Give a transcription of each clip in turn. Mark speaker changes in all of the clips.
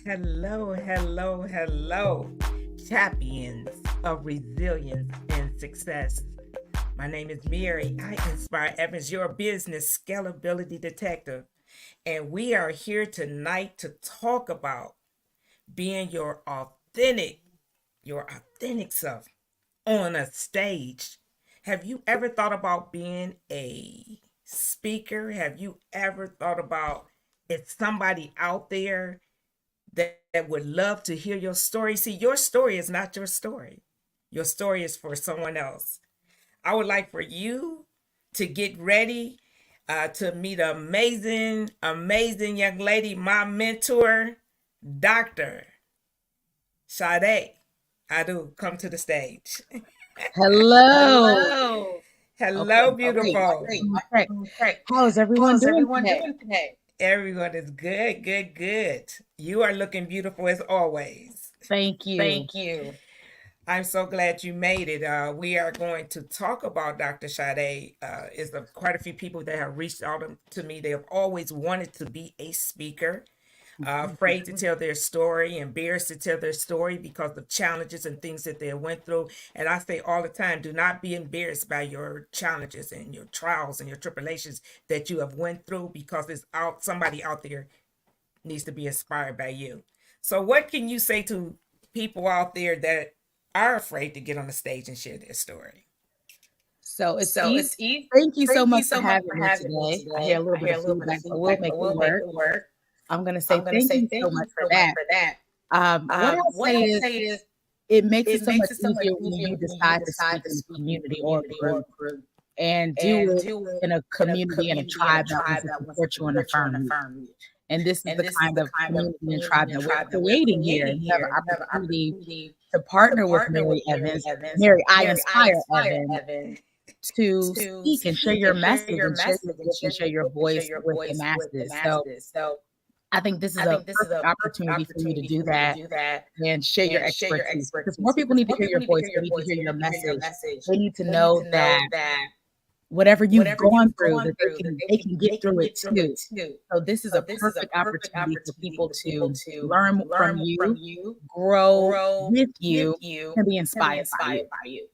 Speaker 1: Hello, hello, hello, champions of resilience and success. My name is Mary. I inspire Evans, your business scalability detective. And we are here tonight to talk about being your authentic self on a stage. Have you ever thought about being a speaker? Have you ever thought about if somebody out there that would love to hear your story? See, your story is not your story. Your story is for someone else. I would like for you to get ready to meet an amazing, amazing young lady, my mentor, Dr. Sade. I do come to the stage.
Speaker 2: Hello.
Speaker 1: Hello.
Speaker 2: Okay,
Speaker 1: Hello,
Speaker 2: great.
Speaker 1: beautiful.
Speaker 2: Okay.
Speaker 1: Great.
Speaker 2: How is everyone
Speaker 1: How's
Speaker 2: doing
Speaker 1: everyone
Speaker 2: today?
Speaker 1: doing today? Everyone is good, good, good. You are looking beautiful as always.
Speaker 2: Thank you.
Speaker 1: Thank you. I'm so glad you made it. We are going to talk about Dr. Sade. Is quite a few people that have reached out to me. They have always wanted to be a speaker, afraid to tell their story, embarrassed to tell their story because of challenges and things that they went through. And I say all the time, do not be embarrassed by your challenges and your trials and your tribulations that you have went through, because it's out somebody out there needs to be inspired by you. So what can you say to people out there that are afraid to get on the stage and share their story?
Speaker 2: So it's
Speaker 1: So
Speaker 2: easy.
Speaker 1: it's easy.
Speaker 2: Thank you so
Speaker 1: Thank
Speaker 2: much
Speaker 1: you
Speaker 2: for
Speaker 1: so much
Speaker 2: having
Speaker 1: for
Speaker 2: me
Speaker 1: having me
Speaker 2: today. I hear a
Speaker 1: today.
Speaker 2: little
Speaker 1: I
Speaker 2: bit
Speaker 1: hear
Speaker 2: of
Speaker 1: a little bit of
Speaker 2: feedback, so we'll
Speaker 1: feedback,
Speaker 2: make
Speaker 1: but
Speaker 2: it
Speaker 1: we'll make
Speaker 2: work.
Speaker 1: it work.
Speaker 2: I'm going to say
Speaker 1: I'm going to
Speaker 2: thank
Speaker 1: say
Speaker 2: you so
Speaker 1: thank you
Speaker 2: much for
Speaker 1: so much
Speaker 2: that.
Speaker 1: for that.
Speaker 2: What I'll
Speaker 1: What
Speaker 2: say
Speaker 1: I'll
Speaker 2: is
Speaker 1: say is
Speaker 2: it makes it
Speaker 1: it
Speaker 2: so much
Speaker 1: makes it so much
Speaker 2: easier when
Speaker 1: easier
Speaker 2: you
Speaker 1: when you
Speaker 2: decide to
Speaker 1: decide
Speaker 2: speak
Speaker 1: to
Speaker 2: in a
Speaker 1: speak in a
Speaker 2: community or
Speaker 1: community
Speaker 2: a
Speaker 1: or
Speaker 2: group
Speaker 1: a group
Speaker 2: and do
Speaker 1: and
Speaker 2: it
Speaker 1: do it
Speaker 2: in a
Speaker 1: in a
Speaker 2: community and a
Speaker 1: community and a
Speaker 2: tribe that wants
Speaker 1: tribe
Speaker 2: to
Speaker 1: that wants to
Speaker 2: support you and
Speaker 1: support you and
Speaker 2: affirm you.
Speaker 1: affirm you.
Speaker 2: And this is
Speaker 1: And
Speaker 2: the
Speaker 1: this is
Speaker 2: kind
Speaker 1: the
Speaker 2: of
Speaker 1: kind of
Speaker 2: community and
Speaker 1: community
Speaker 2: tribe
Speaker 1: and
Speaker 2: that we're
Speaker 1: tribe that we're
Speaker 2: creating here.
Speaker 1: creating
Speaker 2: And you have
Speaker 1: here. And
Speaker 2: an
Speaker 1: you have an
Speaker 2: opportunity
Speaker 1: opportunity
Speaker 2: to
Speaker 1: to
Speaker 2: partner with
Speaker 1: partner with
Speaker 2: Mary
Speaker 1: Mary
Speaker 2: Evans.
Speaker 1: Evans.
Speaker 2: Mary, I
Speaker 1: Mary, I
Speaker 2: inspire
Speaker 1: inspire
Speaker 2: Evans
Speaker 1: Evan
Speaker 2: to
Speaker 1: to
Speaker 2: speak and share
Speaker 1: speak
Speaker 2: your
Speaker 1: and share
Speaker 2: message
Speaker 1: your
Speaker 2: and share
Speaker 1: message
Speaker 2: your
Speaker 1: and
Speaker 2: gift and
Speaker 1: share
Speaker 2: share
Speaker 1: your
Speaker 2: your
Speaker 1: gift and share
Speaker 2: voice
Speaker 1: your
Speaker 2: with the
Speaker 1: voice with the
Speaker 2: masses. So
Speaker 1: masses. So
Speaker 2: I think this is
Speaker 1: I
Speaker 2: a
Speaker 1: think this is
Speaker 2: perfect
Speaker 1: a perfect
Speaker 2: opportunity for you to
Speaker 1: opportunity
Speaker 2: do
Speaker 1: for you to
Speaker 2: that
Speaker 1: do that
Speaker 2: and share your
Speaker 1: and share your
Speaker 2: expertise, because more
Speaker 1: expertise,
Speaker 2: people
Speaker 1: because
Speaker 2: need to
Speaker 1: more
Speaker 2: hear
Speaker 1: people
Speaker 2: your
Speaker 1: need to
Speaker 2: voice.
Speaker 1: hear
Speaker 2: They
Speaker 1: your
Speaker 2: need to
Speaker 1: voice.
Speaker 2: hear
Speaker 1: They
Speaker 2: your
Speaker 1: need to hear your
Speaker 2: message.
Speaker 1: message.
Speaker 2: They need to
Speaker 1: They need
Speaker 2: know
Speaker 1: to
Speaker 2: that
Speaker 1: know that
Speaker 2: whatever you've
Speaker 1: whatever
Speaker 2: gone
Speaker 1: you've
Speaker 2: through,
Speaker 1: gone
Speaker 2: that
Speaker 1: through, that
Speaker 2: they can get
Speaker 1: they
Speaker 2: through
Speaker 1: can
Speaker 2: it
Speaker 1: get through it
Speaker 2: too.
Speaker 1: too.
Speaker 2: So this is
Speaker 1: So
Speaker 2: a
Speaker 1: this is a
Speaker 2: perfect
Speaker 1: perfect
Speaker 2: opportunity for
Speaker 1: opportunity
Speaker 2: people
Speaker 1: for people
Speaker 2: to
Speaker 1: to
Speaker 2: learn from
Speaker 1: learn from
Speaker 2: you,
Speaker 1: you,
Speaker 2: grow
Speaker 1: grow
Speaker 2: with
Speaker 1: with
Speaker 2: you,
Speaker 1: you,
Speaker 2: and be
Speaker 1: and be
Speaker 2: inspired by you.
Speaker 1: inspired by you.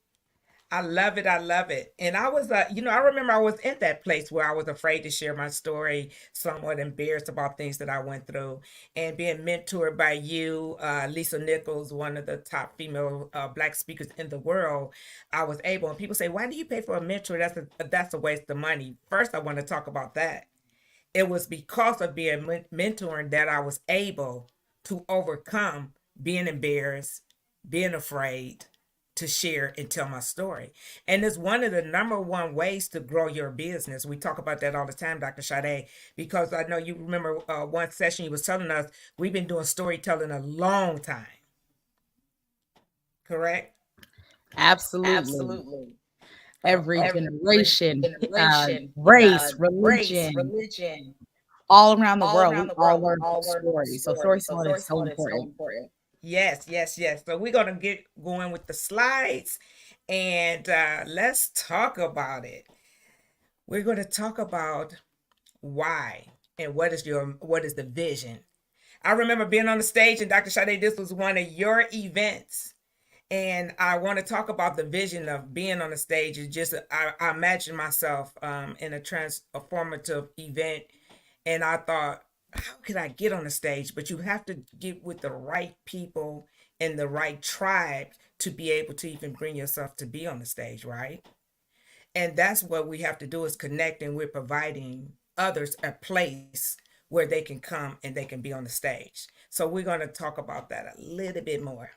Speaker 1: I love it. I love it. And I was, I remember I was in that place where I was afraid to share my story, somewhat embarrassed about things that I went through, and being mentored by you, Lisa Nichols, one of the top female Black speakers in the world. I was able, and people say, "Why do you pay for a mentor? That's a waste of money." First, I want to talk about that. It was because of being mentoring that I was able to overcome being embarrassed, being afraid to share and tell my story. And it's one of the number one ways to grow your business. We talk about that all the time, Dr. Sade, because I know you remember one session you was telling us we've been doing storytelling a long time, correct?
Speaker 2: Absolutely.
Speaker 1: Absolutely.
Speaker 2: Every
Speaker 1: Every
Speaker 2: generation,
Speaker 1: generation,
Speaker 2: race,
Speaker 1: race,
Speaker 2: religion,
Speaker 1: religion,
Speaker 2: all around the
Speaker 1: all
Speaker 2: world,
Speaker 1: around
Speaker 2: we
Speaker 1: the
Speaker 2: all
Speaker 1: world, we
Speaker 2: learn through
Speaker 1: all learn through
Speaker 2: stories. So
Speaker 1: stories. So
Speaker 2: storytelling is so
Speaker 1: storytelling is so
Speaker 2: important.
Speaker 1: important. Yes, yes, yes. So we're gonna get going with the slides, and let's talk about it. We're gonna talk about why and what is the vision. I remember being on the stage, and Dr. Sade, this was one of your events. And I want to talk about the vision of being on the stage. Is just I imagine myself in a transformative event, and I thought, how could I get on the stage? But you have to get with the right people and the right tribe to be able to even bring yourself to be on the stage, right? And that's what we have to do, is connect, and we're providing others a place where they can come and they can be on the stage. So we're going to talk about that a little bit more.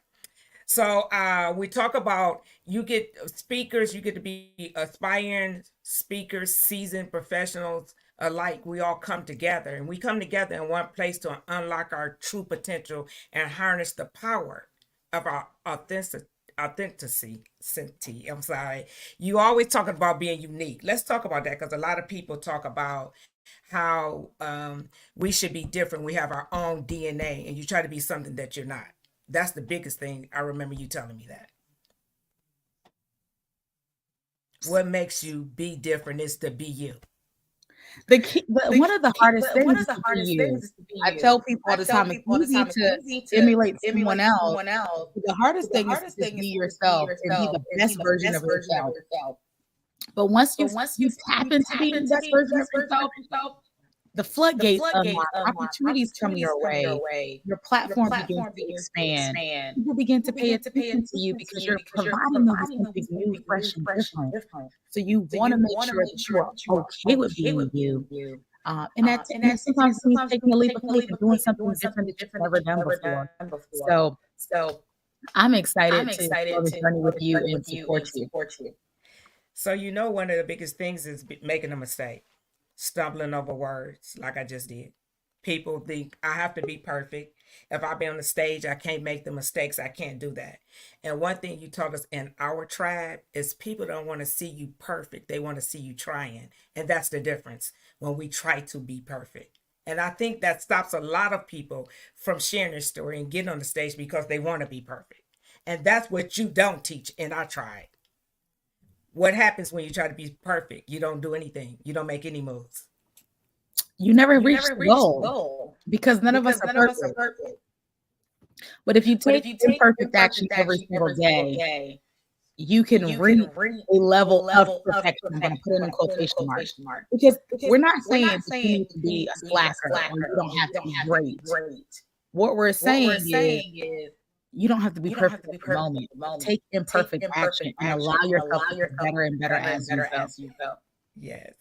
Speaker 1: So we talk about, you get speakers, you get to be aspiring speakers, seasoned professionals alike. We all come together, and we come together in one place to unlock our true potential and harness the power of our authenticity. I'm sorry. You always talking about being unique. Let's talk about that, because a lot of people talk about how we should be different. We have our own DNA, and you try to be something that you're not. That's the biggest thing. I remember you telling me that. What makes you be different is to be you.
Speaker 2: The key, but one of the hardest
Speaker 1: One
Speaker 2: things
Speaker 1: of
Speaker 2: is
Speaker 1: the
Speaker 2: to be
Speaker 1: hardest things
Speaker 2: you.
Speaker 1: is to be
Speaker 2: I
Speaker 1: you.
Speaker 2: tell people all
Speaker 1: I
Speaker 2: the
Speaker 1: tell
Speaker 2: time, it's
Speaker 1: people all the
Speaker 2: easy
Speaker 1: time, it's
Speaker 2: to
Speaker 1: easy to
Speaker 2: emulate someone
Speaker 1: emulate
Speaker 2: else.
Speaker 1: someone else.
Speaker 2: The hardest
Speaker 1: The
Speaker 2: thing is to
Speaker 1: hardest
Speaker 2: just
Speaker 1: thing
Speaker 2: be
Speaker 1: is to just be
Speaker 2: yourself and be
Speaker 1: yourself
Speaker 2: the
Speaker 1: and be
Speaker 2: best
Speaker 1: the
Speaker 2: version of
Speaker 1: best version of
Speaker 2: yourself.
Speaker 1: yourself.
Speaker 2: But once
Speaker 1: But once
Speaker 2: you tap
Speaker 1: you
Speaker 2: into
Speaker 1: tap
Speaker 2: being the
Speaker 1: into
Speaker 2: best
Speaker 1: being the
Speaker 2: version of
Speaker 1: best version of
Speaker 2: yourself,
Speaker 1: yourself,
Speaker 2: the
Speaker 1: the
Speaker 2: floodgates
Speaker 1: floodgates
Speaker 2: unlock,
Speaker 1: unlock,
Speaker 2: opportunities come
Speaker 1: opportunities
Speaker 2: your
Speaker 1: come your
Speaker 2: way,
Speaker 1: way,
Speaker 2: your
Speaker 1: your
Speaker 2: platform begins
Speaker 1: platform
Speaker 2: to
Speaker 1: begins to
Speaker 2: expand.
Speaker 1: expand.
Speaker 2: People begin to
Speaker 1: People
Speaker 2: pay
Speaker 1: begin to pay
Speaker 2: attention to you
Speaker 1: attention to
Speaker 2: because
Speaker 1: you
Speaker 2: you're
Speaker 1: because you're
Speaker 2: providing them with
Speaker 1: providing them with
Speaker 2: something new,
Speaker 1: something new,
Speaker 2: fresh, and
Speaker 1: fresh, and
Speaker 2: different.
Speaker 1: different.
Speaker 2: So you
Speaker 1: So
Speaker 2: want
Speaker 1: you
Speaker 2: to make
Speaker 1: want to
Speaker 2: sure
Speaker 1: make
Speaker 2: that you
Speaker 1: sure
Speaker 2: are
Speaker 1: that you are
Speaker 2: okay with
Speaker 1: okay
Speaker 2: being
Speaker 1: with being
Speaker 2: you.
Speaker 1: you.
Speaker 2: And that's
Speaker 1: And
Speaker 2: and
Speaker 1: that's
Speaker 2: sometimes it means
Speaker 1: sometimes
Speaker 2: taking a leap of
Speaker 1: taking a
Speaker 2: faith
Speaker 1: leap
Speaker 2: and
Speaker 1: of
Speaker 2: doing
Speaker 1: faith and
Speaker 2: something
Speaker 1: doing
Speaker 2: different
Speaker 1: something
Speaker 2: that you've
Speaker 1: different that
Speaker 2: never
Speaker 1: you've
Speaker 2: done
Speaker 1: never
Speaker 2: before.
Speaker 1: done before.
Speaker 2: So
Speaker 1: So
Speaker 2: I'm
Speaker 1: I'm
Speaker 2: excited to go
Speaker 1: excited
Speaker 2: this
Speaker 1: to
Speaker 2: journey
Speaker 1: go
Speaker 2: with
Speaker 1: this
Speaker 2: you
Speaker 1: journey
Speaker 2: and
Speaker 1: with you
Speaker 2: support
Speaker 1: and
Speaker 2: you.
Speaker 1: support you. So one of the biggest things is making a mistake, stumbling over words like I just did. People think I have to be perfect. If I be on the stage, I can't make the mistakes. I can't do that. And one thing you taught us in our tribe is people don't want to see you perfect. They want to see you trying. And that's the difference when we try to be perfect. And I think that stops a lot of people from sharing their story and getting on the stage because they want to be perfect. And that's what you don't teach in our tribe. What happens when you try to be perfect? You don't do anything. You don't make any moves.
Speaker 2: You never
Speaker 1: You
Speaker 2: reach
Speaker 1: never
Speaker 2: the
Speaker 1: reach the
Speaker 2: goal
Speaker 1: goal
Speaker 2: because none of us
Speaker 1: because
Speaker 2: are
Speaker 1: none of us are
Speaker 2: perfect.
Speaker 1: perfect.
Speaker 2: But if you
Speaker 1: But
Speaker 2: take
Speaker 1: if you take
Speaker 2: imperfect action
Speaker 1: imperfect
Speaker 2: every
Speaker 1: action
Speaker 2: single
Speaker 1: every single
Speaker 2: day,
Speaker 1: day,
Speaker 2: you can
Speaker 1: you
Speaker 2: reach
Speaker 1: can reach
Speaker 2: a
Speaker 1: a
Speaker 2: level of
Speaker 1: level of
Speaker 2: perfection. I'm going to
Speaker 1: perfection.
Speaker 2: put
Speaker 1: I'm
Speaker 2: it in
Speaker 1: going to put in a
Speaker 2: quotation marks
Speaker 1: quotation mark
Speaker 2: because
Speaker 1: because
Speaker 2: we're not
Speaker 1: we're
Speaker 2: saying
Speaker 1: not
Speaker 2: that you
Speaker 1: saying
Speaker 2: need
Speaker 1: that
Speaker 2: to
Speaker 1: you
Speaker 2: be
Speaker 1: need
Speaker 2: a
Speaker 1: to be a
Speaker 2: slacker or you
Speaker 1: slacker
Speaker 2: don't
Speaker 1: or you
Speaker 2: have to
Speaker 1: don't
Speaker 2: be
Speaker 1: have to be
Speaker 2: great.
Speaker 1: great.
Speaker 2: What we're
Speaker 1: What we're
Speaker 2: saying is
Speaker 1: saying is
Speaker 2: you don't have to be
Speaker 1: you don't have
Speaker 2: perfect
Speaker 1: to
Speaker 2: at
Speaker 1: be
Speaker 2: the
Speaker 1: perfect at
Speaker 2: moment.
Speaker 1: the moment.
Speaker 2: Take
Speaker 1: Take
Speaker 2: imperfect action
Speaker 1: imperfect
Speaker 2: and allow
Speaker 1: action and
Speaker 2: yourself
Speaker 1: allow
Speaker 2: to get
Speaker 1: yourself
Speaker 2: better
Speaker 1: to
Speaker 2: and
Speaker 1: get
Speaker 2: better
Speaker 1: better and
Speaker 2: as you
Speaker 1: better
Speaker 2: go.
Speaker 1: as you go. Yes.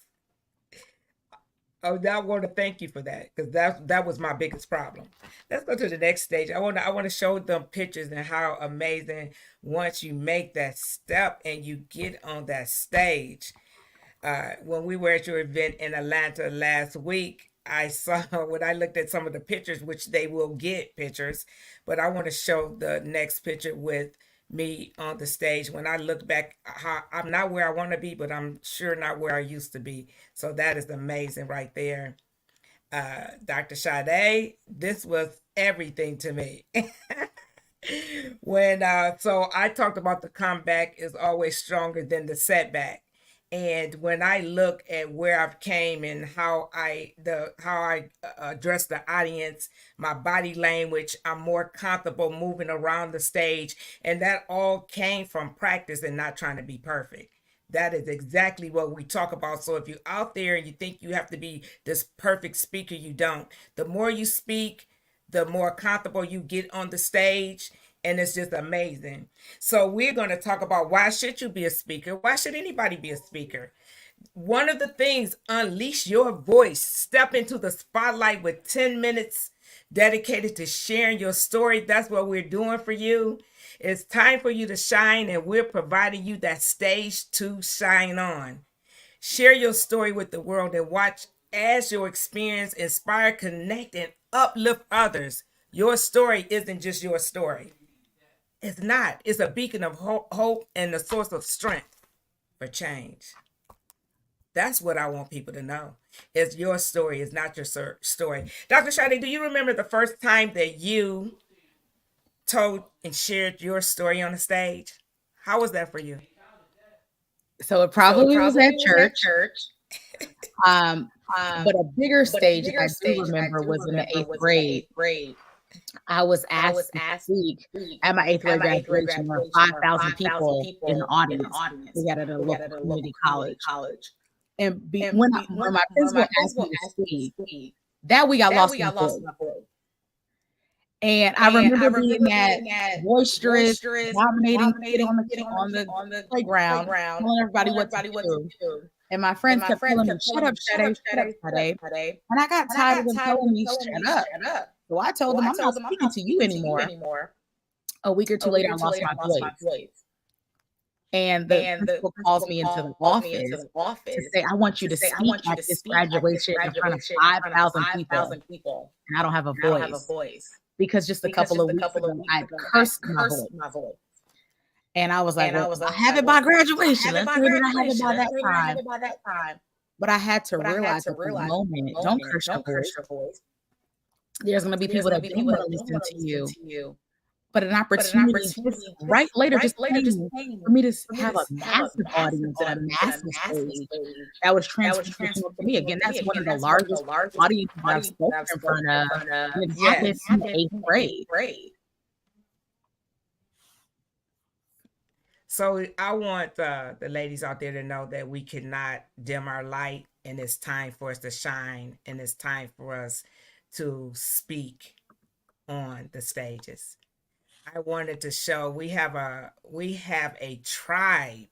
Speaker 1: Oh, I want to thank you for that because that was my biggest problem. Let's go to the next stage. I want to show them pictures and how amazing once you make that step and you get on that stage. When we were at your event in Atlanta last week, I saw when I looked at some of the pictures, which they will get pictures, but I want to show the next picture with me on the stage. When I look back, I'm not where I want to be, but I'm sure not where I used to be. So that is amazing right there. Dr. Sade, this was everything to me. So I talked about the comeback is always stronger than the setback. And when I look at where I've came and how I address the audience, my body language, I'm more comfortable moving around the stage, and that all came from practice and not trying to be perfect. That is exactly what we talk about. So if you're out there and you think you have to be this perfect speaker, you don't. The more you speak, the more comfortable you get on the stage, and it's just amazing. So we're going to talk about why should you be a speaker? Why should anybody be a speaker? One of the things, unleash your voice. Step into the spotlight with 10 minutes dedicated to sharing your story. That's what we're doing for you. It's time for you to shine, and we're providing you that stage to shine on. Share your story with the world and watch as your experience inspire, connect, and uplift others. Your story isn't just your story. It's not. It's a beacon of hope and a source of strength for change. That's what I want people to know. It's your story. It's not your story. Dr. Shadi, do you remember the first time that you told and shared your story on the stage? How was that for you?
Speaker 2: So it
Speaker 1: So it
Speaker 2: probably was at
Speaker 1: probably was at
Speaker 2: church.
Speaker 1: church.
Speaker 2: Um, but
Speaker 1: Um,
Speaker 2: a bigger
Speaker 1: but a
Speaker 2: stage that
Speaker 1: bigger
Speaker 2: I do
Speaker 1: stage that I
Speaker 2: remember
Speaker 1: do
Speaker 2: was in the
Speaker 1: remember
Speaker 2: eighth
Speaker 1: was in the
Speaker 2: grade.
Speaker 1: eighth grade.
Speaker 2: I was
Speaker 1: I was
Speaker 2: asked to
Speaker 1: asked
Speaker 2: speak
Speaker 1: to speak
Speaker 2: at my eighth
Speaker 1: at
Speaker 2: grade
Speaker 1: my eighth grade
Speaker 2: graduation. There were
Speaker 1: graduation. There were
Speaker 2: 5,000
Speaker 1: 5,000
Speaker 2: people in the
Speaker 1: people in the
Speaker 2: audience. We
Speaker 1: audience.
Speaker 2: got at a
Speaker 1: We got
Speaker 2: local
Speaker 1: at a local
Speaker 2: community
Speaker 1: community
Speaker 2: college.
Speaker 1: college.
Speaker 2: And
Speaker 1: And
Speaker 2: when my
Speaker 1: when
Speaker 2: principal
Speaker 1: my
Speaker 2: asked me
Speaker 1: principal
Speaker 2: to
Speaker 1: asked me to
Speaker 2: speak,
Speaker 1: speak,
Speaker 2: that week I
Speaker 1: that
Speaker 2: lost
Speaker 1: week
Speaker 2: my
Speaker 1: I lost
Speaker 2: voice.
Speaker 1: my voice.
Speaker 2: And I
Speaker 1: And I
Speaker 2: remember being
Speaker 1: remember
Speaker 2: that
Speaker 1: being that
Speaker 2: boisterous,
Speaker 1: boisterous,
Speaker 2: dominating kid
Speaker 1: dominating kid
Speaker 2: on the
Speaker 1: on the
Speaker 2: playground,
Speaker 1: playground,
Speaker 2: telling everybody
Speaker 1: telling
Speaker 2: what to
Speaker 1: everybody what to
Speaker 2: do.
Speaker 1: do.
Speaker 2: And my
Speaker 1: And
Speaker 2: friends
Speaker 1: my
Speaker 2: kept
Speaker 1: friends
Speaker 2: telling me,
Speaker 1: kept
Speaker 2: "Shut
Speaker 1: telling
Speaker 2: up,
Speaker 1: me, "Shut
Speaker 2: Sade,
Speaker 1: up,
Speaker 2: shut up,
Speaker 1: Sade, shut up,
Speaker 2: Sade."
Speaker 1: Sade."
Speaker 2: And I got
Speaker 1: And I
Speaker 2: tired of
Speaker 1: got
Speaker 2: them
Speaker 1: tired of
Speaker 2: telling
Speaker 1: them
Speaker 2: me,
Speaker 1: telling me,
Speaker 2: "Shut up."
Speaker 1: "Shut up."
Speaker 2: So I told
Speaker 1: So
Speaker 2: them,
Speaker 1: I
Speaker 2: "I'm not
Speaker 1: told them, "I'm
Speaker 2: speaking
Speaker 1: not
Speaker 2: to you
Speaker 1: speaking to you
Speaker 2: anymore."
Speaker 1: anymore.
Speaker 2: A week or two
Speaker 1: A
Speaker 2: later,
Speaker 1: week or
Speaker 2: I
Speaker 1: two
Speaker 2: lost
Speaker 1: later,
Speaker 2: my
Speaker 1: I lost my
Speaker 2: voice.
Speaker 1: voice.
Speaker 2: And the
Speaker 1: And the
Speaker 2: principal calls
Speaker 1: principal
Speaker 2: me into the
Speaker 1: calls me into
Speaker 2: office
Speaker 1: the
Speaker 2: to
Speaker 1: office
Speaker 2: say, "I want you
Speaker 1: to
Speaker 2: to
Speaker 1: say, "I
Speaker 2: speak
Speaker 1: want you
Speaker 2: at
Speaker 1: to
Speaker 2: this
Speaker 1: speak at this
Speaker 2: graduation in front of
Speaker 1: graduation in front of
Speaker 2: 5,000 people."
Speaker 1: 5,000 people.
Speaker 2: And I don't have a
Speaker 1: And I don't have a
Speaker 2: voice
Speaker 1: voice
Speaker 2: because just a
Speaker 1: because
Speaker 2: couple
Speaker 1: just
Speaker 2: of
Speaker 1: a
Speaker 2: weeks
Speaker 1: couple of
Speaker 2: ago,
Speaker 1: weeks
Speaker 2: I
Speaker 1: ago, I
Speaker 2: cursed my
Speaker 1: cursed
Speaker 2: voice.
Speaker 1: my voice.
Speaker 2: And I was like,
Speaker 1: And I
Speaker 2: "Well,
Speaker 1: was
Speaker 2: I have
Speaker 1: like,
Speaker 2: it by
Speaker 1: well, I
Speaker 2: graduation.
Speaker 1: have it
Speaker 2: Let's
Speaker 1: by
Speaker 2: say that I have it
Speaker 1: graduation.
Speaker 2: by
Speaker 1: Let's
Speaker 2: that
Speaker 1: say that I have
Speaker 2: time."
Speaker 1: it by that time.
Speaker 2: But I had to
Speaker 1: But I had
Speaker 2: realize
Speaker 1: to
Speaker 2: at the
Speaker 1: realize at the
Speaker 2: moment, don't
Speaker 1: moment,
Speaker 2: curse your
Speaker 1: don't curse
Speaker 2: voice.
Speaker 1: your voice.
Speaker 2: There's going to be
Speaker 1: There's
Speaker 2: people
Speaker 1: going to
Speaker 2: that
Speaker 1: be
Speaker 2: don't
Speaker 1: people
Speaker 2: want
Speaker 1: that
Speaker 2: to
Speaker 1: don't
Speaker 2: listen
Speaker 1: want to
Speaker 2: to
Speaker 1: listen
Speaker 2: you
Speaker 1: to you
Speaker 2: but an opportunity just right later just came for me to have a massive audience and a massive stage that was transformational for me. Again, that's one of the largest audiences that I've spoken in front of, and it happened
Speaker 1: Yes.
Speaker 2: in the 8th grade.
Speaker 1: So I want the ladies out there to know that we cannot dim our light, and it's time for us to shine, and it's time for us to speak on the stages. I wanted to show we have a tribe.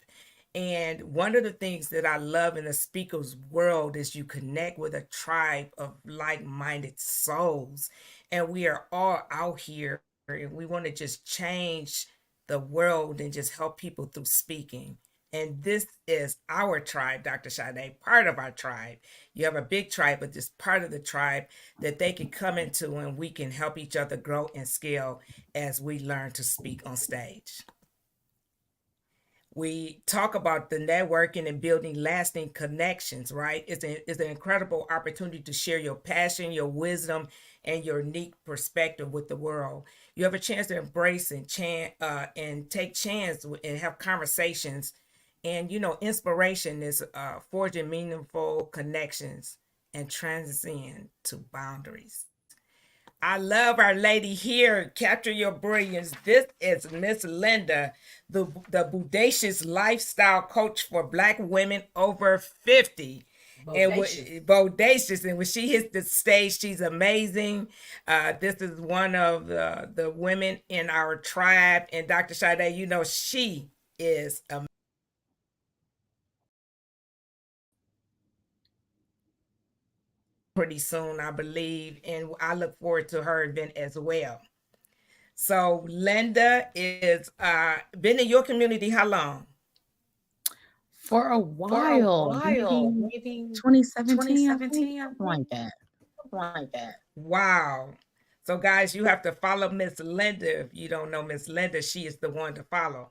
Speaker 1: And one of the things that I love in the speaker's world is you connect with a tribe of like-minded souls. And we are all out here and we want to just change the world and just help people through speaking. And this is our tribe, Dr. Sade, part of our tribe. You have a big tribe, but this part of the tribe that they can come into and we can help each other grow and scale as we learn to speak on stage. We talk about the networking and building lasting connections, right? It's an incredible opportunity to share your passion, your wisdom, and your unique perspective with the world. You have a chance to embrace and take chance and have conversations. And inspiration is forging meaningful connections and transcend to boundaries. I love our lady here. Capture your brilliance. This is Miss Linda, the bodacious lifestyle coach for Black women over 50. Bodacious. And when she hits the stage, she's amazing. This is one of the women in our tribe. And Dr. Sade, she is amazing. Pretty soon, I believe. And I look forward to her event as well. So Linda is been in your community how long?
Speaker 2: For a while, maybe 2017, I think, something like that.
Speaker 1: Wow. So guys, you have to follow Miss Linda. If you don't know Miss Linda, she is the one to follow.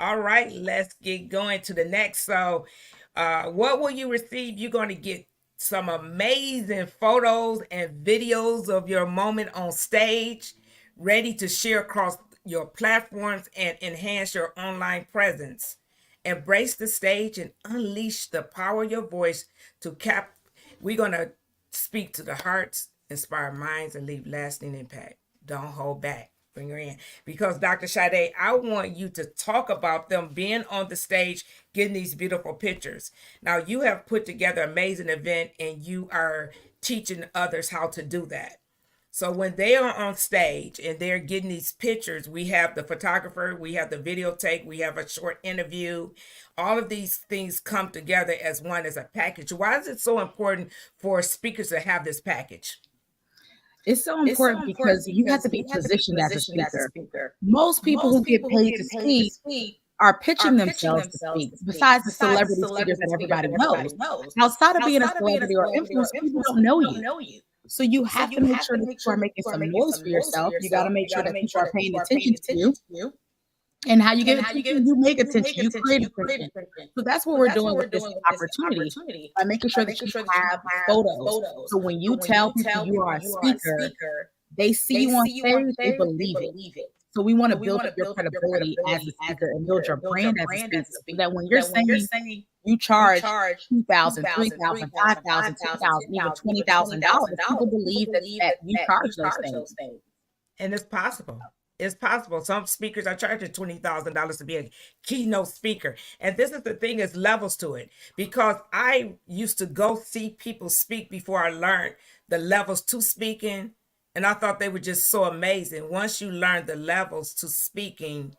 Speaker 1: All right, let's get going to the next. So what will you receive? You're going to get some amazing photos and videos of your moment on stage, ready to share across your platforms and enhance your online presence. Embrace the stage and unleash the power of your voice to cap. We're going to speak to the hearts, inspire minds, and leave lasting impact. Don't hold back. Bring her in. Because Dr. Sade, I want you to talk about them being on the stage, getting these beautiful pictures. Now, you have put together an amazing event and you are teaching others how to do that. So when they are on stage and they're getting these pictures, we have the photographer, we have the videotape, we have a short interview. All of these things come together as one as a package. Why is it so important for speakers to have this package?
Speaker 2: It's so important because you have to be positioned as a speaker. Most people who get paid to speak are pitching themselves to speak, besides the celebrity figures that everybody knows. Outside of being a celebrity or influencer, people don't know you. So you have to make sure that you are making some noise for yourself. You got to make sure that people are paying attention to you. And how you get attention, you make attention, you create attention. So that's what we're doing with this opportunity by making sure that you have photos. So when you tell people you are a speaker, they see you on stage, they believe it. So we want to build up your credibility as a speaker and build your brand as a speaker so that when you're saying you charge $2,000, $3,000, $5,000, $2,000, even $20,000, people believe that you charge those things.
Speaker 1: And it's possible. It's possible. Some speakers are charging $20,000 to be a keynote speaker. And this is the thing, is levels to it. Because I used to go see people speak before I learned the levels to speaking. And I thought they were just so amazing. Once you learn the levels to speaking,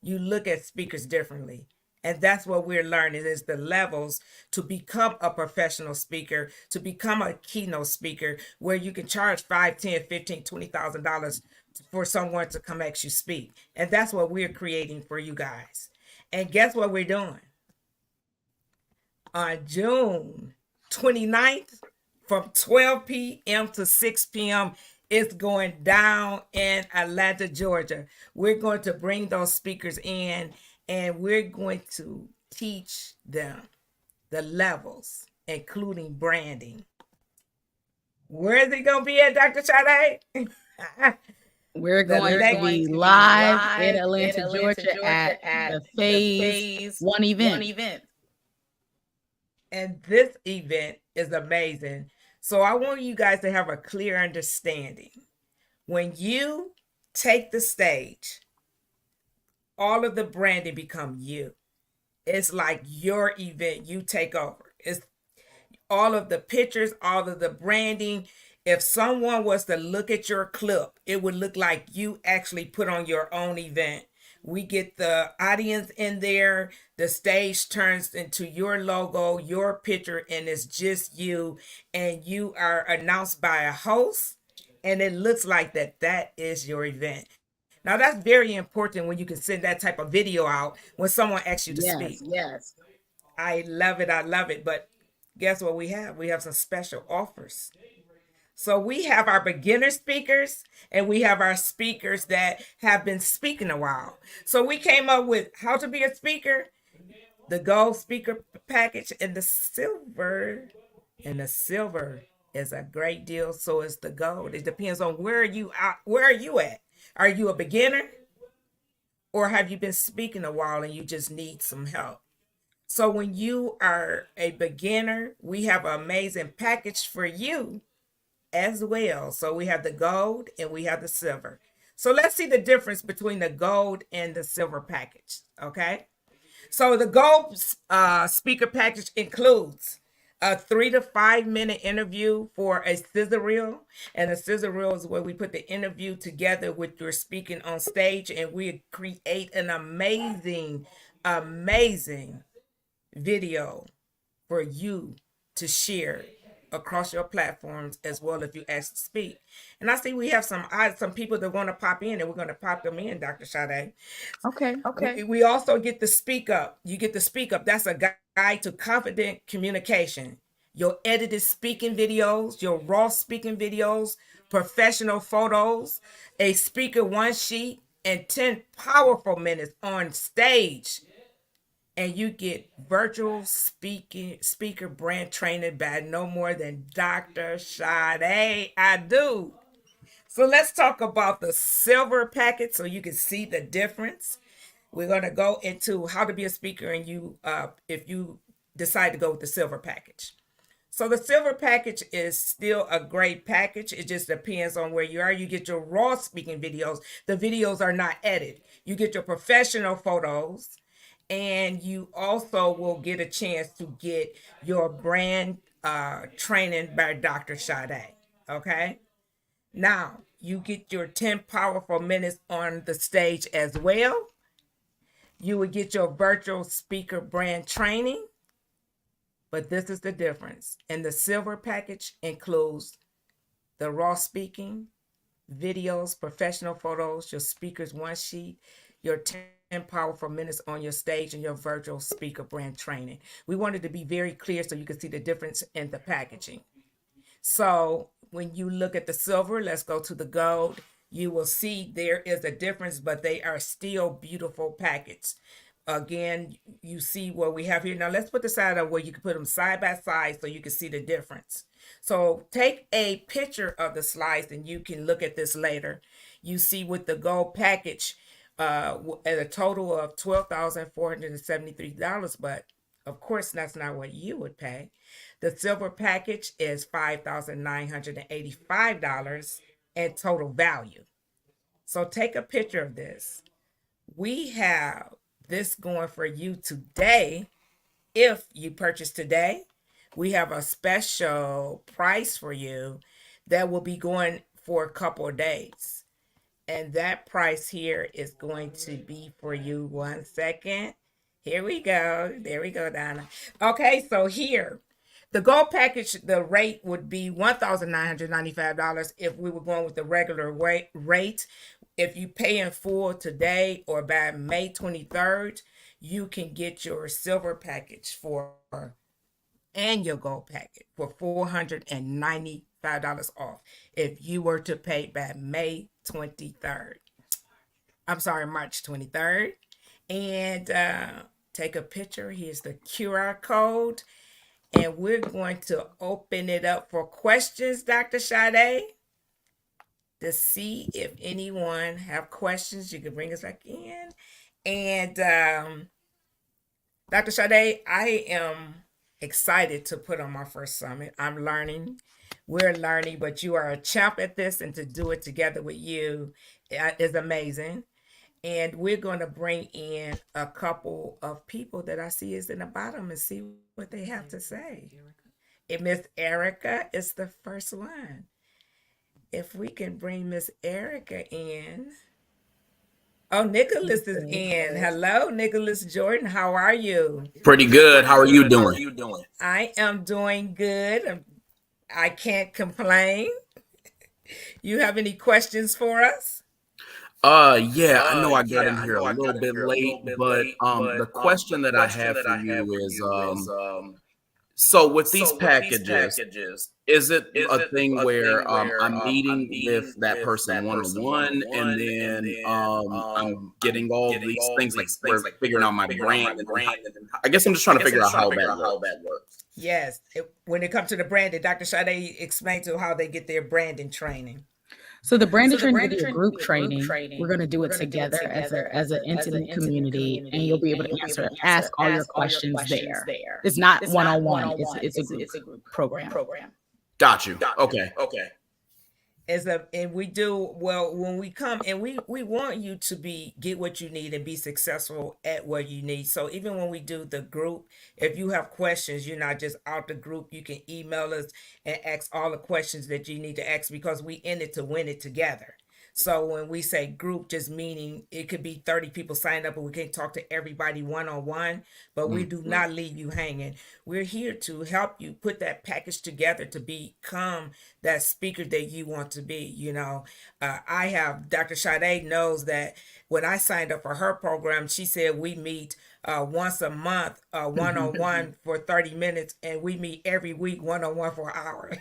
Speaker 1: you look at speakers differently. And that's what we're learning, is the levels to become a professional speaker, to become a keynote speaker, where you can charge $5, $10, $15, $20,000 for someone to come at you speak. And that's what we're creating for you guys. And guess what we're doing? On June 29th, from 12 p.m. to 6 p.m., it's going down in Atlanta, Georgia. We're going to bring those speakers in and we're going to teach them the levels, including branding. Where is it going to be at, Dr. Sade?
Speaker 2: We're
Speaker 1: The
Speaker 2: going to
Speaker 1: legacy.
Speaker 2: be live in Atlanta, Georgia at the Phase One event.
Speaker 1: And this event is amazing. So I want you guys to have a clear understanding. When you take the stage, all of the branding become you. It's like your event. You take over. It's all of the pictures, all of the branding. If someone was to look at your clip, it would look like you actually put on your own event. We get the audience in there, the stage turns into your logo, your picture, and it's just you, and you are announced by a host, and it looks like that is your event. Now that's very important when you can send that type of video out when someone asks you to speak.
Speaker 2: Yes.
Speaker 1: I love it. I love it. But guess what we have? We have some special offers. So we have our beginner speakers and we have our speakers that have been speaking a while. So we came up with how to be a speaker, the gold speaker package, and the silver. And the silver is a great deal. So is the gold. It depends on where are you at? Are you a beginner? Or have you been speaking a while and you just need some help? So when you are a beginner, we have an amazing package for you as well. So we have the gold and we have the silver. So let's see the difference between the gold and the silver package. Okay. So the gold speaker package includes a 3 to 5 minute interview for a scissor reel. And a scissor reel is where we put the interview together with your speaking on stage and we create an amazing video for you to share across your platforms as well if you ask to speak. And I see we have some people that want to pop in and we're going to pop them in, Dr. Sade.
Speaker 2: Okay.
Speaker 1: We also get the speak up. You get the speak up. That's a guide to confident communication. Your edited speaking videos, your raw speaking videos, professional photos, a speaker one sheet, and 10 powerful minutes on stage, and you get virtual speaker brand training by no more than Dr. Sade. I do. So let's talk about the silver packet so you can see the difference. We're going to go into how to be a speaker and you if you decide to go with the silver package. So the silver package is still a great package. It just depends on where you are. You get your raw speaking videos. The videos are not edited. You get your professional photos and you also will get a chance to get your brand training by Dr. Sade. Okay. Now you get your 10 powerful minutes on the stage as well. You would get your virtual speaker brand training, but this is the difference. And the silver package includes the raw speaking, videos, professional photos, your speaker's one sheet, your 10 powerful minutes on your stage, and your virtual speaker brand training. We wanted to be very clear so you can see the difference in the packaging. So when you look at the silver, let's go to the gold. You will see there is a difference, but they are still beautiful packets. Again, you see what we have here. Now let's put the side up where you can put them side by side so you can see the difference. So take a picture of the slides and you can look at this later. You see with the gold package at a total of $12,473, but of course that's not what you would pay. The silver package is $5,985 in total value. So take a picture of this. We have this going for you today. If you purchase today, we have a special price for you that will be going for a couple of days. And that price here is going to be for you. 1 second. Here we go. There we go, Donna. Okay, so here, the gold package, the rate would be $1,995 if we were going with the regular rate. If you pay in full today or by May 23rd, you can get your silver package and your gold package for $495 off if you were to pay by May 23rd. I'm sorry, March 23rd. And take a picture. Here's the QR code. And we're going to open it up for questions, Dr. Sade. to see if anyone have questions. You can bring us back in. And Dr. Sade, I am excited to put on my first summit. I'm learning. We're learning, but you are a champ at this, and to do it together with you is amazing. And we're going to bring in a couple of people that I see is in the bottom and see what they have to say. And Miss Erica is the first one. If we can bring Miss Erica in. Oh, Nicholas is in. Hello, Nicholas Jordan. How are you?
Speaker 3: Pretty good. How are you doing?
Speaker 1: I am doing good. I can't complain. You have any questions for us?
Speaker 3: Yeah, I know I got in here a little bit late, but the question that I have for you is so with these packages, is it a thing where I'm meeting with that person one on one, and then I'm getting all these things like we're figuring out my brand, and then I guess I'm just trying to figure out how that works.
Speaker 1: Yes. When it comes to the branding, Dr. Sade explained to how they get their branding training.
Speaker 2: So the branded training is going to be a group training. We're going to do it together as an intimate community, and you'll be able to ask all your questions there. It's not one on one. It's a group program.
Speaker 3: Got you. Okay.
Speaker 1: And we do well when we come, and we want you to get what you need and be successful at what you need. So even when we do the group, if you have questions, you're not just out the group. You can email us and ask all the questions that you need to ask, because we in it to win it together. So when we say group, just meaning it could be 30 people signed up, and we can't talk to everybody one on one, but we do not leave you hanging. We're here to help you put that package together to become that speaker that you want to be. I have Dr. Sade knows that when I signed up for her program, she said we meet once a month, one on one for 30 minutes, and we meet every week one on one for an hour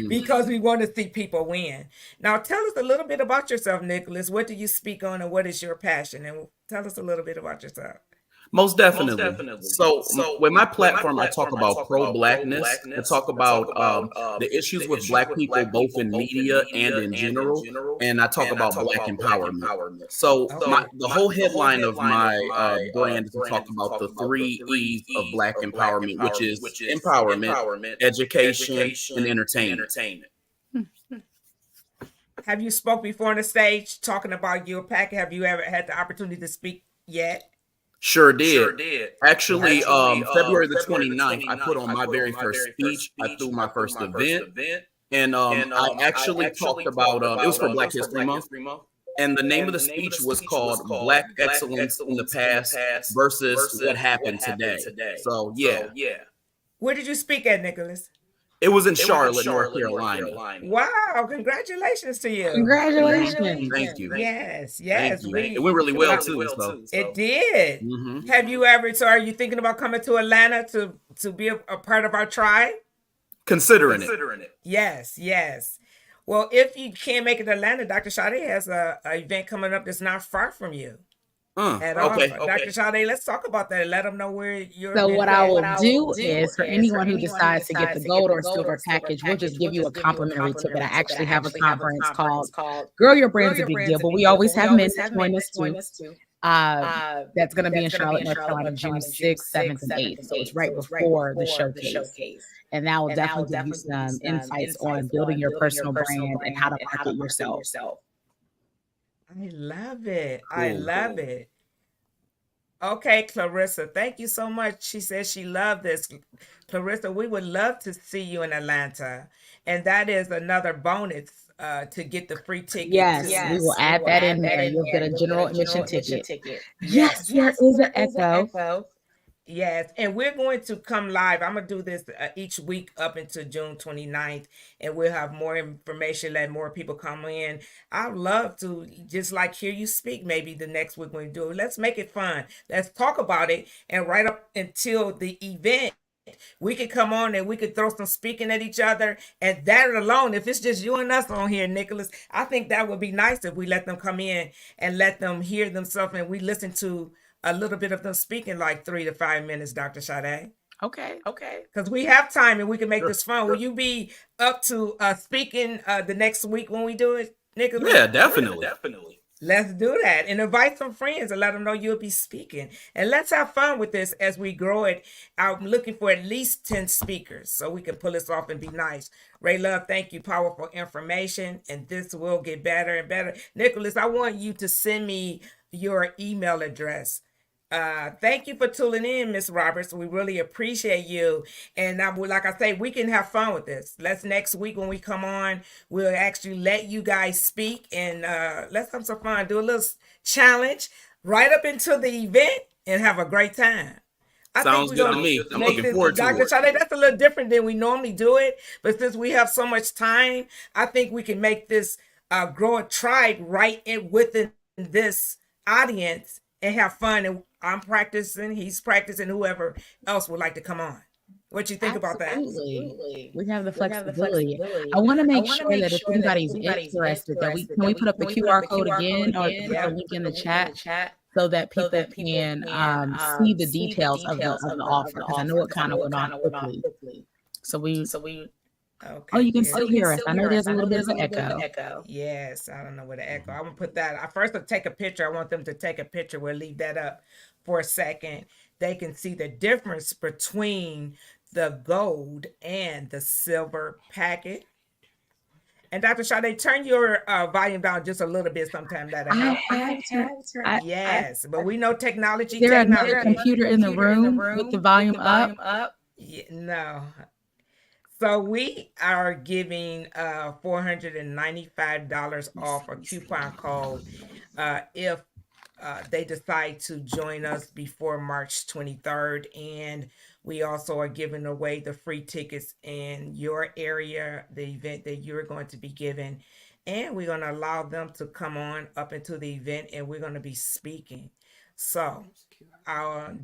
Speaker 1: because we want to see people win. Now, tell us a little bit about yourself, Nicholas. What do you speak on, and what is your passion? And tell us a little bit about yourself.
Speaker 3: Most definitely. So with my platform, I talk about pro-blackness. I talk about the issues with Black people, both in media and in general, and I talk about Black empowerment. So the whole headline of my brand is to talk about the three E's of Black empowerment, which is empowerment, education, and entertainment.
Speaker 1: Have you spoke before on the stage talking about your packet? Have you ever had the opportunity to speak yet?
Speaker 3: Sure did. Actually, February the 29th, I put on my very first speech. I threw my first event. And I actually talked about, it was for Black History Month. And the name of the speech was called Black Excellence in the Past versus What Happened Today. So, yeah.
Speaker 1: Where did you speak at, Nicholas?
Speaker 3: It was in Charlotte, North Carolina.
Speaker 1: Wow, congratulations to you.
Speaker 2: Congratulations.
Speaker 3: Thank you.
Speaker 1: Yes.
Speaker 3: Thank you. It went really well, too. So.
Speaker 1: It did. Have you ever, so are you thinking about coming to Atlanta to be a part of our tribe?
Speaker 3: Considering it.
Speaker 1: Yes. Well, if you can't make it to Atlanta, Dr. Sade has a event coming up that's not far from you.
Speaker 3: Okay.
Speaker 1: Dr. Sade, let's talk about that. Let them know where you're.
Speaker 2: So what I will do is for anyone who decides to get the gold or silver package, we'll just give you a complimentary ticket. I actually have a conference called Girl Your Brand's a Big Deal, but we always have men join us too. That's going to be in Charlotte, North Carolina, June 6th, 7th, and 8th. So it's right before the showcase. And that will definitely give you some insights on building your personal brand and how to market yourself.
Speaker 1: I love it. I love it. Okay, Clarissa, thank you so much. She says she loved this. Clarissa, we would love to see you in Atlanta. And that is another bonus to get the free ticket.
Speaker 2: Yes, we will add that in there. You'll get a general admission ticket. Yes, there is an echo.
Speaker 1: Yes, and we're going to come live. I'm going to do this each week up until June 29th, and we'll have more information, let more people come in. I'd love to just like hear you speak maybe the next week when we do it. Let's make it fun. Let's talk about it, and right up until the event, we could come on and we could throw some speaking at each other. And that alone, if it's just you and us on here, Nicholas, I think that would be nice if we let them come in and let them hear themselves, and we listen to a little bit of them speaking, like 3 to 5 minutes, Dr. Sade.
Speaker 2: Okay.
Speaker 1: Because we have time and we can make
Speaker 3: Sure.
Speaker 1: this fun. Will you be up to speaking the next week when we do it, Nicholas?
Speaker 3: Yeah, definitely.
Speaker 1: Let's do that and invite some friends and let them know you'll be speaking. And let's have fun with this as we grow it. I'm looking for at least 10 speakers so we can pull this off and be nice. Ray Love, thank you. Powerful information. And this will get better and better. Nicholas, I want you to send me your email address. Thank you for tuning in, Miss Roberts. We really appreciate you. And like I say, we can have fun with this. Let's next week when we come on, we'll actually let you guys speak and let's have some fun. Do a little challenge right up into the event and have a great time. I think
Speaker 3: Sounds
Speaker 1: we're
Speaker 3: good
Speaker 1: gonna
Speaker 3: to me. I'm
Speaker 1: make
Speaker 3: looking
Speaker 1: this,
Speaker 3: forward to
Speaker 1: Dr.
Speaker 3: it.
Speaker 1: Sade, that's a little different than we normally do it. But since we have so much time, I think we can make this grow a tribe right in within this audience and have fun. And I'm practicing, he's practicing, whoever else would like to come on. What you think about that?
Speaker 2: Absolutely. We have the flexibility. I want to make sure that if anybody's interested, that can we put up the QR code again or put the link in the chat so that people can see the details of the offer, because I know it kind of went on quickly. So we.
Speaker 1: Okay.
Speaker 2: Oh, you can still hear us. I know there's a little bit of an echo.
Speaker 1: Yes, I don't know where the echo. I'm gonna put that. I first will take a picture. I want them to take a picture. We'll leave that up for a second. They can see the difference between the gold and the silver packet. And Dr. Sade, turn your volume down just a little bit. Sometime that'll help. Yes, but we know technology.
Speaker 2: Is there another computer in the room with the volume up?
Speaker 1: Yeah, no. So we are giving $495 off a coupon code if they decide to join us before March 23rd. And we also are giving away the free tickets in your area, the event that you're going to be given. And we're going to allow them to come on up into the event and we're going to be speaking. So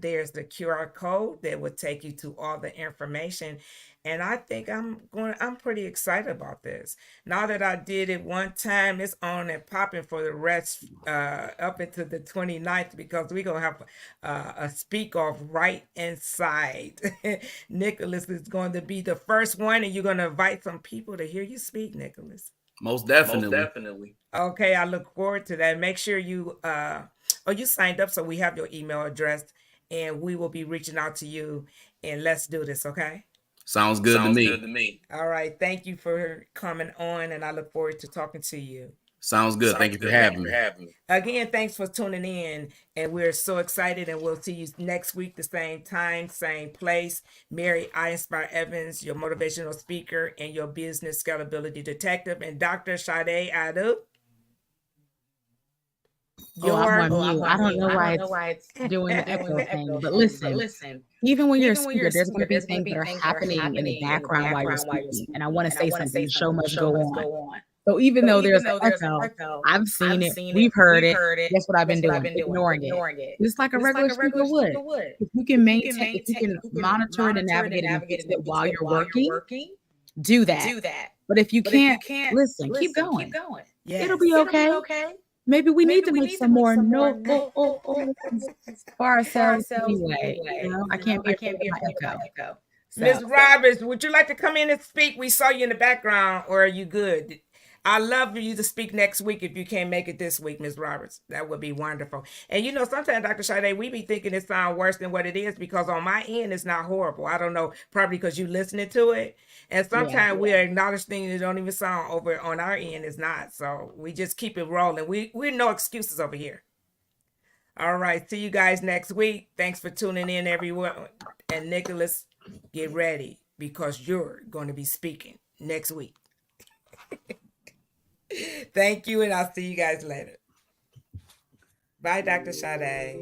Speaker 1: there's the QR code that will take you to all the information. And I think I'm pretty excited about this. Now that I did it one time, it's on and popping for the rest up into the 29th, because we're going to have a speak off right inside. Nicholas is going to be the first one, and you're going to invite some people to hear you speak, Nicholas.
Speaker 3: Most definitely.
Speaker 1: Okay, I look forward to that. Make sure you you signed up, so we have your email address, and we will be reaching out to you. And let's do this, okay?
Speaker 3: Sounds good to me.
Speaker 1: All right. Thank you for coming on, and I look forward to talking to you.
Speaker 3: Sounds good. Thank you for having me.
Speaker 1: Again, thanks for tuning in, and we're so excited, and we'll see you next week, the same time, same place. Mary I Inspire Evans, your motivational speaker and your business scalability detective, and Dr. Sade Adu.
Speaker 2: I'm on mute. I don't know why it's doing the echo thing, but listen, even when you're a speaker, there's going to be things that are happening in the background while you're speaking, and I want to say something. The show must go on. So even though there's an echo, I've seen it, we've heard it. That's what I've been doing, ignoring it. Just like a regular speaker would. If you can maintain, if you can monitor it and navigate it and fix it while you're working, do that. But if you can't, listen, keep going. It'll be okay. Maybe we need to make some more for ourselves anyway. You know, I can't be afraid of my echo.
Speaker 1: Ms. Roberts, would you like to come in and speak? We saw you in the background, or are you good? I'd love for you to speak next week if you can't make it this week, Ms. Roberts. That would be wonderful. And you know, sometimes, Dr. Sade, we be thinking it sounds worse than what it is, because on my end, it's not horrible. I don't know, probably because you listening to it. And sometimes we acknowledge things that don't even sound over on our end. It's not. So we just keep it rolling. We're no excuses over here. All right. See you guys next week. Thanks for tuning in, everyone. And Nicholas, get ready, because you're going to be speaking next week. Thank you, and I'll see you guys later. Bye, Dr. Sade.